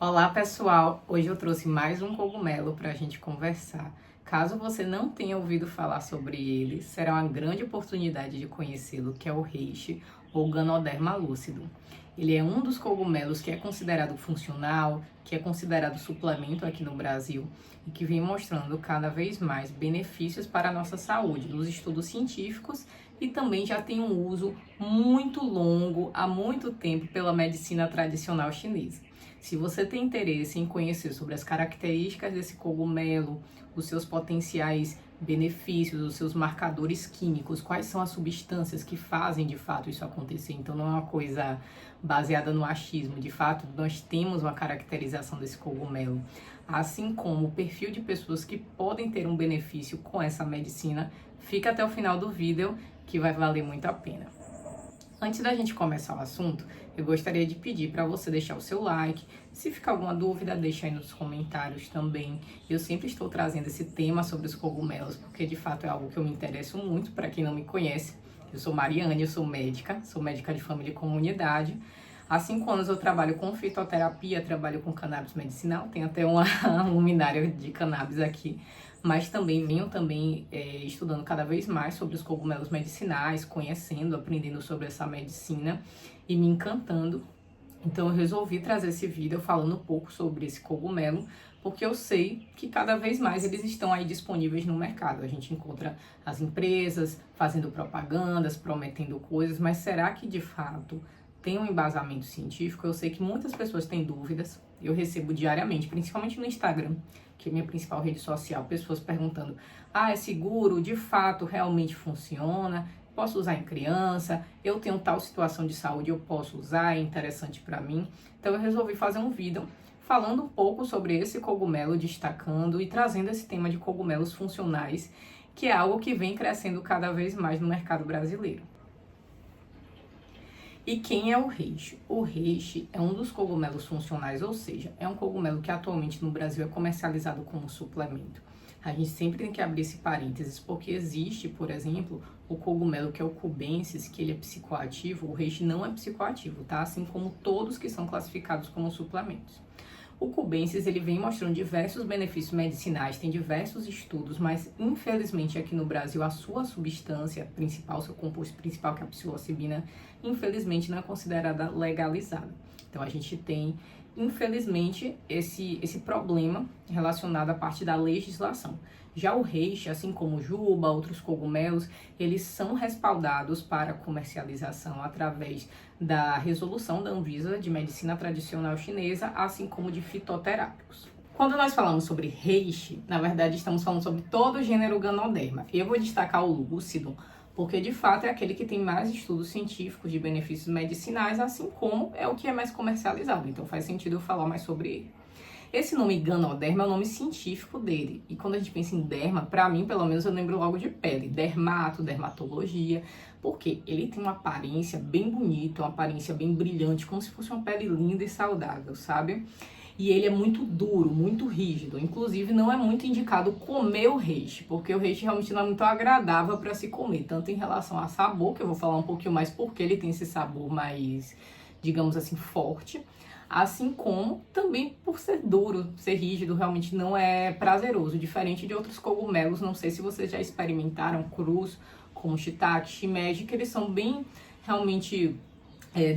Olá pessoal, hoje eu trouxe mais um cogumelo para a gente conversar. Caso você não tenha ouvido falar sobre ele, será uma grande oportunidade de conhecê-lo, que é o reishi ou Ganoderma lúcido. Ele é um dos cogumelos que é considerado funcional, que é considerado suplemento aqui no Brasil e que vem mostrando cada vez mais benefícios para a nossa saúde nos estudos científicos e também já tem um uso muito longo, há muito tempo, pela medicina tradicional chinesa. Se você tem interesse em conhecer sobre as características desse cogumelo, os seus potenciais benefícios, os seus marcadores químicos, quais são as substâncias que fazem de fato isso acontecer, então não é uma coisa baseada no achismo, de fato nós temos uma caracterização desse cogumelo, assim como o perfil de pessoas que podem ter um benefício com essa medicina, fica até o final do vídeo que vai valer muito a pena. Antes da gente começar o assunto, eu gostaria de pedir para você deixar o seu like. Se ficar alguma dúvida, deixa aí nos comentários também. Eu sempre estou trazendo esse tema sobre os cogumelos, porque de fato é algo que eu me interesso muito. Para quem não me conhece, eu sou Mariane, eu sou médica de família e comunidade. Há 5 anos eu trabalho com fitoterapia, trabalho com cannabis medicinal, tem até uma luminária de cannabis aqui, mas também venho estudando cada vez mais sobre os cogumelos medicinais, conhecendo, aprendendo sobre essa medicina e me encantando. Então eu resolvi trazer esse vídeo falando um pouco sobre esse cogumelo, porque eu sei que cada vez mais eles estão aí disponíveis no mercado. A gente encontra as empresas fazendo propagandas, prometendo coisas, mas será que de fato tem um embasamento científico? Eu sei que muitas pessoas têm dúvidas, eu recebo diariamente, principalmente no Instagram, que é minha principal rede social, pessoas perguntando: é seguro? De fato, realmente funciona? Posso usar em criança? Eu tenho tal situação de saúde, eu posso usar? É interessante para mim? Então eu resolvi fazer um vídeo falando um pouco sobre esse cogumelo, destacando e trazendo esse tema de cogumelos funcionais, que é algo que vem crescendo cada vez mais no mercado brasileiro. E quem é o reishi? O reishi é um dos cogumelos funcionais, ou seja, é um cogumelo que atualmente no Brasil é comercializado como suplemento. A gente sempre tem que abrir esse parênteses, porque existe, por exemplo, o cogumelo que é o cubensis, que ele é psicoativo. O reishi não é psicoativo, tá? Assim como todos que são classificados como suplementos. O cubensis, ele vem mostrando diversos benefícios medicinais, tem diversos estudos, mas infelizmente aqui no Brasil a sua substância principal, seu composto principal, que é a psilocibina, infelizmente não é considerada legalizada. Então a gente tem, infelizmente, esse problema relacionado à parte da legislação. Já o reishi, assim como o juba, outros cogumelos, eles são respaldados para comercialização através da resolução da Anvisa de medicina tradicional chinesa, assim como de fitoterápicos. Quando nós falamos sobre reishi, na verdade estamos falando sobre todo o gênero Ganoderma. Eu vou destacar o lúcido, porque de fato é aquele que tem mais estudos científicos de benefícios medicinais, assim como é o que é mais comercializado. Então faz sentido eu falar mais sobre ele. Esse nome Ganoderma é o nome científico dele. E quando a gente pensa em derma, pra mim, pelo menos, eu lembro logo de pele. Dermatologia. Porque ele tem uma aparência bem bonita, uma aparência bem brilhante, como se fosse uma pele linda e saudável, sabe? E ele é muito duro, muito rígido. Inclusive, não é muito indicado comer o reishi, porque o reishi realmente não é muito agradável para se comer. Tanto em relação a sabor, que eu vou falar um pouquinho mais porque ele tem esse sabor mais, digamos assim, forte. Assim como também por ser duro, ser rígido, realmente não é prazeroso. Diferente de outros cogumelos, não sei se vocês já experimentaram crus, como shiitake, shimeji, que eles são bem realmente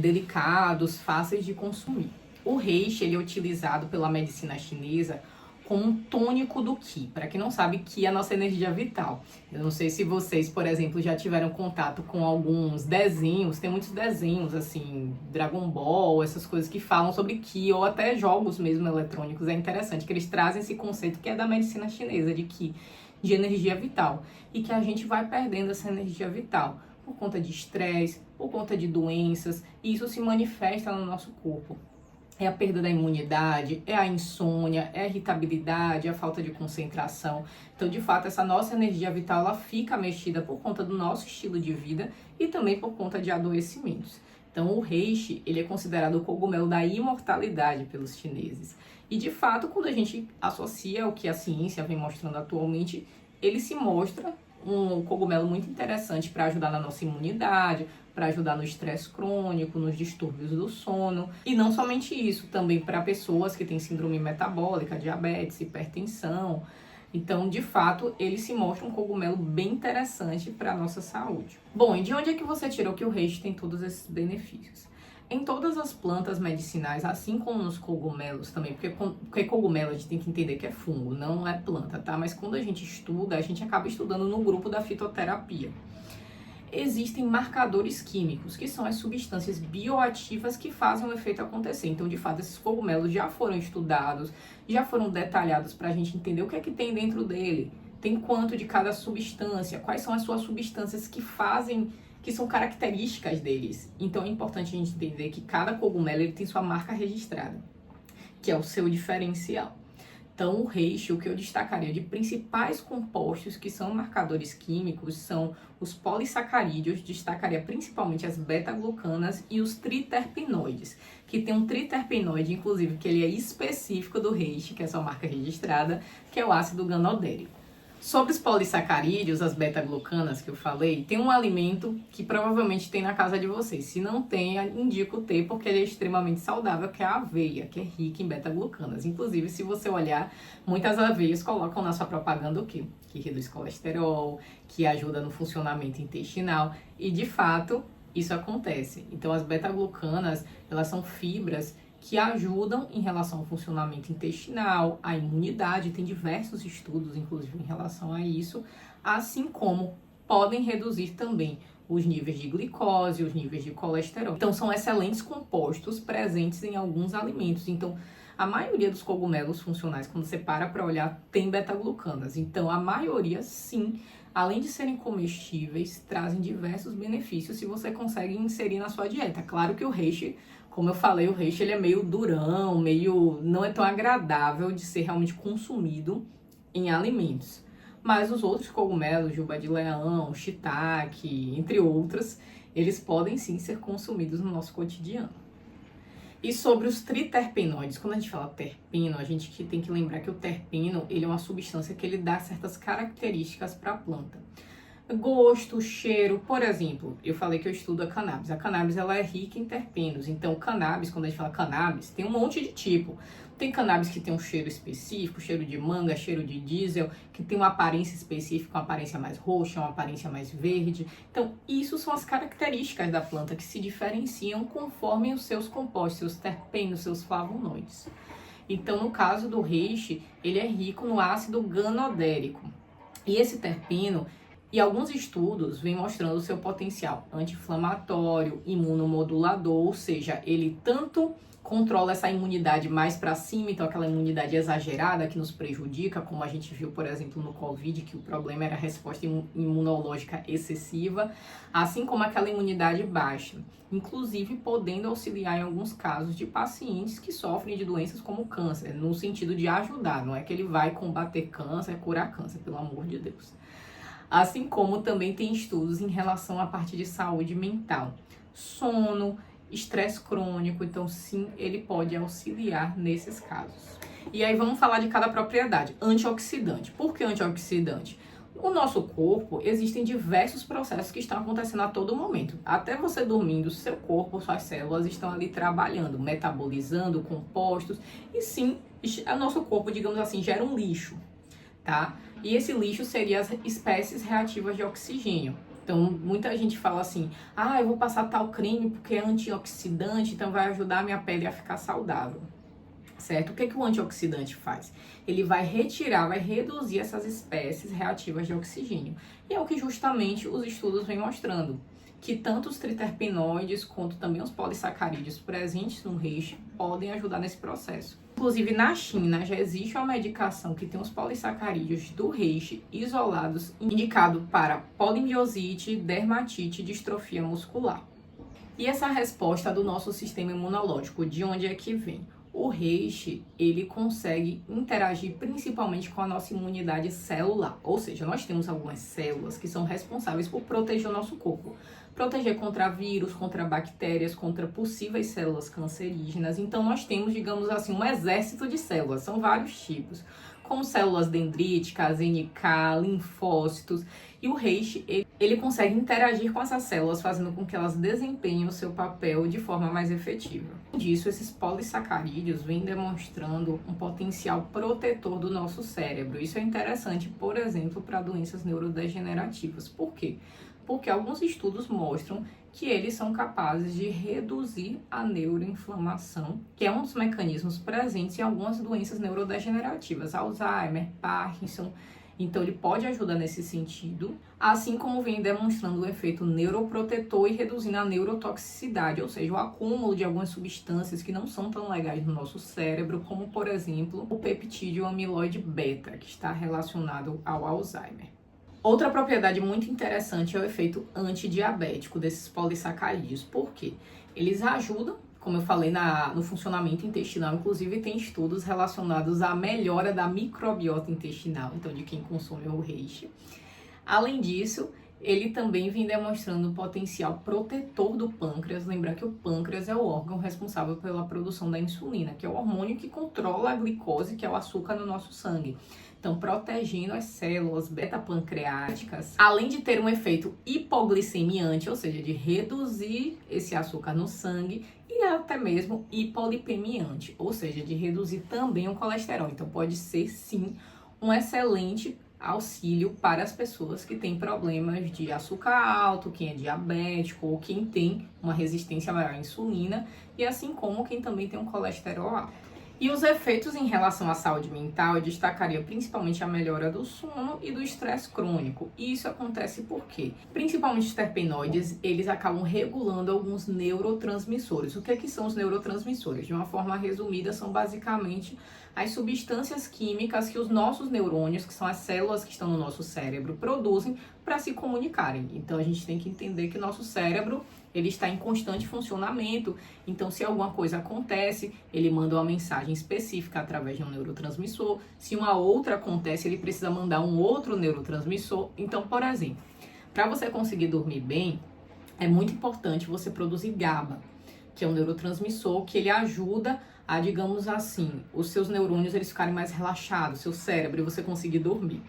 delicados, fáceis de consumir. O reishi, ele é utilizado pela medicina chinesa como um tônico do Qi. Para quem não sabe, Qi é a nossa energia vital. Eu não sei se vocês, por exemplo, já tiveram contato com alguns desenhos, tem muitos desenhos, assim, Dragon Ball, essas coisas que falam sobre Qi, ou até jogos mesmo eletrônicos. É interessante que eles trazem esse conceito que é da medicina chinesa, de Qi, de energia vital, e que a gente vai perdendo essa energia vital por conta de estresse, por conta de doenças, e isso se manifesta no nosso corpo. É a perda da imunidade, é a insônia, é a irritabilidade, é a falta de concentração. Então, de fato, essa nossa energia vital, ela fica mexida por conta do nosso estilo de vida e também por conta de adoecimentos. Então, o reishi, ele é considerado o cogumelo da imortalidade pelos chineses. E, de fato, quando a gente associa o que a ciência vem mostrando atualmente, ele se mostra um cogumelo muito interessante para ajudar na nossa imunidade, para ajudar no estresse crônico, nos distúrbios do sono. E não somente isso, também para pessoas que têm síndrome metabólica, diabetes, hipertensão. Então, de fato, ele se mostra um cogumelo bem interessante para a nossa saúde. Bom, e de onde é que você tirou que o reishi tem todos esses benefícios? Em todas as plantas medicinais, assim como nos cogumelos também, porque cogumelo a gente tem que entender que é fungo, não é planta, tá? Mas quando a gente estuda, a gente acaba estudando no grupo da fitoterapia. Existem marcadores químicos, que são as substâncias bioativas que fazem o efeito acontecer. Então, de fato, esses cogumelos já foram estudados, já foram detalhados para a gente entender o que é que tem dentro dele. Tem quanto de cada substância, quais são as suas substâncias que fazem, que são características deles. Então, é importante a gente entender que cada cogumelo ele tem sua marca registrada, que é o seu diferencial. Então, o reishi, o que eu destacaria de principais compostos que são marcadores químicos são os polissacarídeos, destacaria principalmente as beta-glucanas e os triterpenoides, que tem um triterpenoide, inclusive, que ele é específico do reishi, que é a sua marca registrada, que é o ácido ganodérico. Sobre os polissacarídeos, as beta-glucanas que eu falei, tem um alimento que provavelmente tem na casa de vocês. Se não tem, indico ter, porque ele é extremamente saudável, que é a aveia, que é rica em beta-glucanas. Inclusive, se você olhar, muitas aveias colocam na sua propaganda o quê? Que reduz colesterol, que ajuda no funcionamento intestinal. E, de fato, isso acontece. Então, as beta-glucanas, elas são fibras que ajudam em relação ao funcionamento intestinal, à imunidade, tem diversos estudos, inclusive, em relação a isso, assim como podem reduzir também os níveis de glicose, os níveis de colesterol. Então, são excelentes compostos presentes em alguns alimentos. Então, a maioria dos cogumelos funcionais, quando você para olhar, tem beta-glucanas. Então, a maioria, sim, além de serem comestíveis, trazem diversos benefícios se você consegue inserir na sua dieta. Claro que o reishi, como eu falei, o reishi ele é meio durão, não é tão agradável de ser realmente consumido em alimentos. Mas os outros cogumelos, juba de leão, shiitake, entre outros, eles podem sim ser consumidos no nosso cotidiano. E sobre os triterpenoides, quando a gente fala terpeno, a gente tem que lembrar que o terpeno ele é uma substância que ele dá certas características para a planta. Gosto, cheiro, por exemplo, eu falei que eu estudo a cannabis. A cannabis ela é rica em terpenos, então cannabis, quando a gente fala cannabis, tem um monte de tipo. Tem cannabis que tem um cheiro específico, cheiro de manga, cheiro de diesel, que tem uma aparência específica, uma aparência mais roxa, uma aparência mais verde. Então, isso são as características da planta que se diferenciam conforme os seus compostos, seus terpenos, seus flavonoides. Então, no caso do reishi, ele é rico no ácido ganodérico. E esse terpeno, e alguns estudos vêm mostrando o seu potencial anti-inflamatório, imunomodulador, ou seja, ele tanto controla essa imunidade mais para cima, então aquela imunidade exagerada que nos prejudica, como a gente viu, por exemplo, no Covid, que o problema era a resposta imunológica excessiva, assim como aquela imunidade baixa, inclusive podendo auxiliar em alguns casos de pacientes que sofrem de doenças como câncer, no sentido de ajudar, não é que ele vai combater câncer, curar câncer, pelo amor de Deus. Assim como também tem estudos em relação à parte de saúde mental, sono, estresse crônico, então sim, ele pode auxiliar nesses casos. E aí vamos falar de cada propriedade. Antioxidante. Por que antioxidante? No nosso corpo existem diversos processos que estão acontecendo a todo momento. Até você dormindo, seu corpo, suas células estão ali trabalhando, metabolizando compostos. E sim, o nosso corpo, digamos assim, gera um lixo, tá? E esse lixo seria as espécies reativas de oxigênio. Então, muita gente fala assim, eu vou passar tal creme porque é antioxidante, então vai ajudar a minha pele a ficar saudável, certo? O que o antioxidante faz? Ele vai retirar, vai reduzir essas espécies reativas de oxigênio. E é o que justamente os estudos vêm mostrando, que tanto os triterpenoides quanto também os polissacarídeos presentes no reishi podem ajudar nesse processo. Inclusive, na China, já existe uma medicação que tem os polissacarídeos do reishi isolados, indicado para polimiosite, dermatite e distrofia muscular. E essa resposta do nosso sistema imunológico, de onde é que vem? O reishi, ele consegue interagir principalmente com a nossa imunidade celular. Ou seja, nós temos algumas células que são responsáveis por proteger o nosso corpo. Proteger contra vírus, contra bactérias, contra possíveis células cancerígenas. Então, nós temos, digamos assim, um exército de células. São vários tipos. como células dendríticas, NK, linfócitos. E o reishi, ele consegue interagir com essas células, fazendo com que elas desempenhem o seu papel de forma mais efetiva. Além disso, esses polissacarídeos vêm demonstrando um potencial protetor do nosso cérebro. Isso é interessante, por exemplo, para doenças neurodegenerativas. Por quê? Porque alguns estudos mostram que eles são capazes de reduzir a neuroinflamação, que é um dos mecanismos presentes em algumas doenças neurodegenerativas, Alzheimer, Parkinson. Então, ele pode ajudar nesse sentido, assim como vem demonstrando o efeito neuroprotetor e reduzindo a neurotoxicidade, ou seja, o acúmulo de algumas substâncias que não são tão legais no nosso cérebro, como, por exemplo, o peptídeo amiloide beta, que está relacionado ao Alzheimer. Outra propriedade muito interessante é o efeito antidiabético desses polissacarídeos. Por quê? Eles ajudam, como eu falei, no funcionamento intestinal. Inclusive, tem estudos relacionados à melhora da microbiota intestinal, então de quem consome o reishi. Além disso, ele também vem demonstrando o potencial protetor do pâncreas. Lembrar que o pâncreas é o órgão responsável pela produção da insulina, que é o hormônio que controla a glicose, que é o açúcar no nosso sangue. Então, protegendo as células beta-pancreáticas, além de ter um efeito hipoglicemiante, ou seja, de reduzir esse açúcar no sangue, e até mesmo hipolipemiante, ou seja, de reduzir também o colesterol. Então, pode ser, sim, um excelente auxílio para as pessoas que têm problemas de açúcar alto, quem é diabético ou quem tem uma resistência maior à insulina, e assim como quem também tem um colesterol alto. E os efeitos em relação à saúde mental, eu destacaria principalmente a melhora do sono e do estresse crônico. E isso acontece por quê? Principalmente os terpenoides, eles acabam regulando alguns neurotransmissores. O que são os neurotransmissores? De uma forma resumida, são basicamente as substâncias químicas que os nossos neurônios, que são as células que estão no nosso cérebro, produzem para se comunicarem. Então, a gente tem que entender que nosso cérebro, ele está em constante funcionamento, então se alguma coisa acontece, ele manda uma mensagem específica através de um neurotransmissor. Se uma outra acontece, ele precisa mandar um outro neurotransmissor. Então, por exemplo, para você conseguir dormir bem, é muito importante você produzir GABA, que é um neurotransmissor que ele ajuda a, digamos assim, os seus neurônios eles ficarem mais relaxados, seu cérebro, e você conseguir dormir.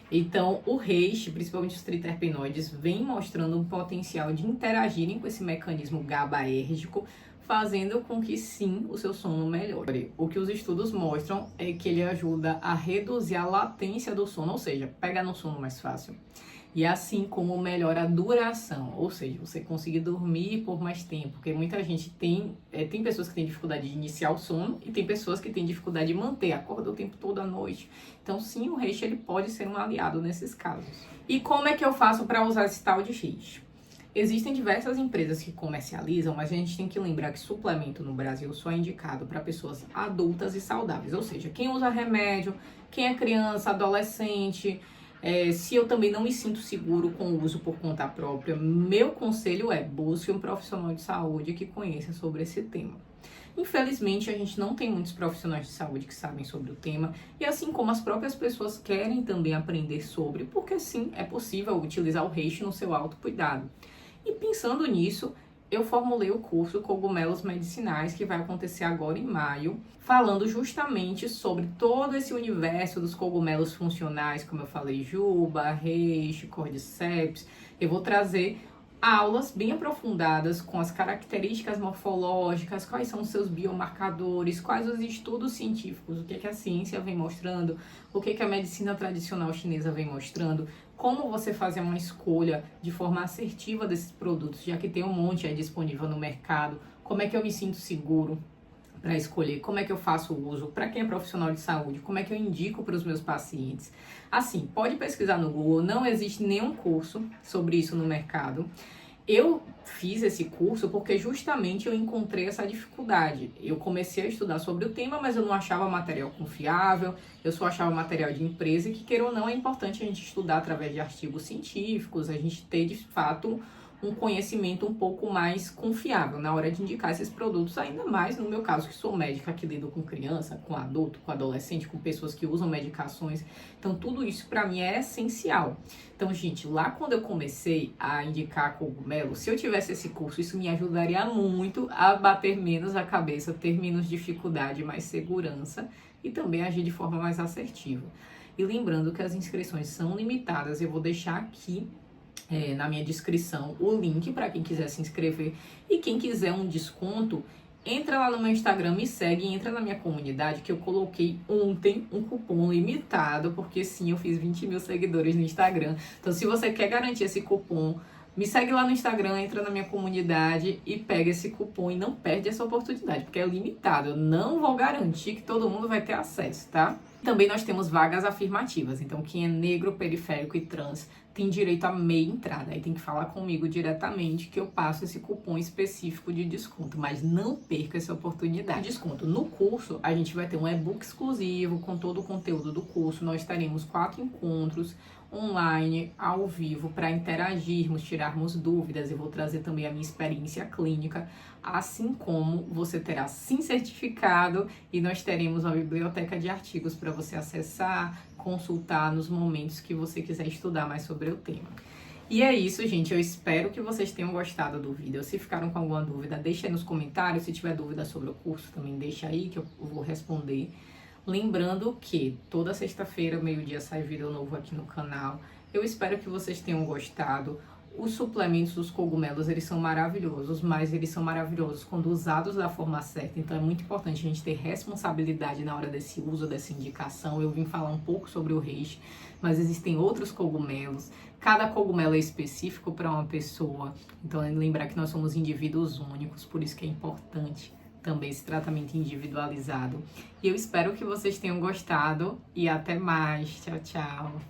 Então, o reishi, principalmente os triterpenoides, vem mostrando um potencial de interagirem com esse mecanismo GABAérgico, fazendo com que, sim, o seu sono melhore. O que os estudos mostram é que ele ajuda a reduzir a latência do sono, ou seja, pegar no sono mais fácil. E assim como melhora a duração, ou seja, você conseguir dormir por mais tempo, porque muita gente tem pessoas que têm dificuldade de iniciar o sono e tem pessoas que têm dificuldade de manter, acorda o tempo todo à noite. Então sim, o reishi ele pode ser um aliado nesses casos. E como é que eu faço para usar esse tal de reishi? Existem diversas empresas que comercializam, mas a gente tem que lembrar que suplemento no Brasil só é indicado para pessoas adultas e saudáveis, ou seja, quem usa remédio, quem é criança, adolescente. Se eu também não me sinto seguro com o uso por conta própria, meu conselho é busque um profissional de saúde que conheça sobre esse tema. Infelizmente, a gente não tem muitos profissionais de saúde que sabem sobre o tema, e assim como as próprias pessoas querem também aprender sobre, porque sim, é possível utilizar o reishi no seu autocuidado. E pensando nisso, eu formulei o curso Cogumelos Medicinais, que vai acontecer agora em maio, falando justamente sobre todo esse universo dos cogumelos funcionais, como eu falei, juba, reishi, cordyceps. Eu vou trazer aulas bem aprofundadas com as características morfológicas, quais são os seus biomarcadores, quais os estudos científicos, o que a ciência vem mostrando, o que a medicina tradicional chinesa vem mostrando, como você fazer uma escolha de forma assertiva desses produtos, já que tem um monte aí disponível no mercado, como é que eu me sinto seguro para escolher, como é que eu faço o uso, para quem é profissional de saúde, como é que eu indico para os meus pacientes. Assim, pode pesquisar no Google, não existe nenhum curso sobre isso no mercado. Eu fiz esse curso porque justamente eu encontrei essa dificuldade. Eu comecei a estudar sobre o tema, mas eu não achava material confiável, eu só achava material de empresa, e que, queira ou não, é importante a gente estudar através de artigos científicos, a gente ter, de fato, um conhecimento um pouco mais confiável na hora de indicar esses produtos, ainda mais no meu caso, que sou médica que lido com criança, com adulto, com adolescente, com pessoas que usam medicações. Então, tudo isso para mim é essencial. Então, gente, lá quando eu comecei a indicar cogumelo, se eu tivesse esse curso, isso me ajudaria muito a bater menos a cabeça, ter menos dificuldade, mais segurança e também agir de forma mais assertiva. E lembrando que as inscrições são limitadas, eu vou deixar aqui na minha descrição o link para quem quiser se inscrever. E quem quiser um desconto, entra lá no meu Instagram, me segue e entra na minha comunidade, que eu coloquei ontem um cupom limitado, porque sim, eu fiz 20 mil seguidores no Instagram. Então, se você quer garantir esse cupom, me segue lá no Instagram, entra na minha comunidade e pega esse cupom e não perde essa oportunidade, porque é limitado. Eu não vou garantir que todo mundo vai ter acesso, tá? Também nós temos vagas afirmativas. Então, quem é negro, periférico e trans tem direito a meia entrada. Aí tem que falar comigo diretamente que eu passo esse cupom específico de desconto. Mas não perca essa oportunidade de desconto. No curso, a gente vai ter um e-book exclusivo com todo o conteúdo do curso. Nós teremos 4 encontros online, ao vivo, para interagirmos, tirarmos dúvidas. Eu vou trazer também a minha experiência clínica, assim como você terá sim certificado e nós teremos uma biblioteca de artigos para você acessar, consultar nos momentos que você quiser estudar mais sobre o tema. E é isso, gente. Eu espero que vocês tenham gostado do vídeo. Se ficaram com alguma dúvida, deixa aí nos comentários. Se tiver dúvida sobre o curso, também deixa aí que eu vou responder. Lembrando que toda sexta-feira, meio-dia, sai vídeo novo aqui no canal. Eu espero que vocês tenham gostado. Os suplementos dos cogumelos, eles são maravilhosos, mas eles são maravilhosos quando usados da forma certa. Então é muito importante a gente ter responsabilidade na hora desse uso, dessa indicação. Eu vim falar um pouco sobre o reishi, mas existem outros cogumelos. Cada cogumelo é específico para uma pessoa. Então é lembrar que nós somos indivíduos únicos, por isso que é importante também esse tratamento individualizado. E eu espero que vocês tenham gostado e até mais. Tchau, tchau.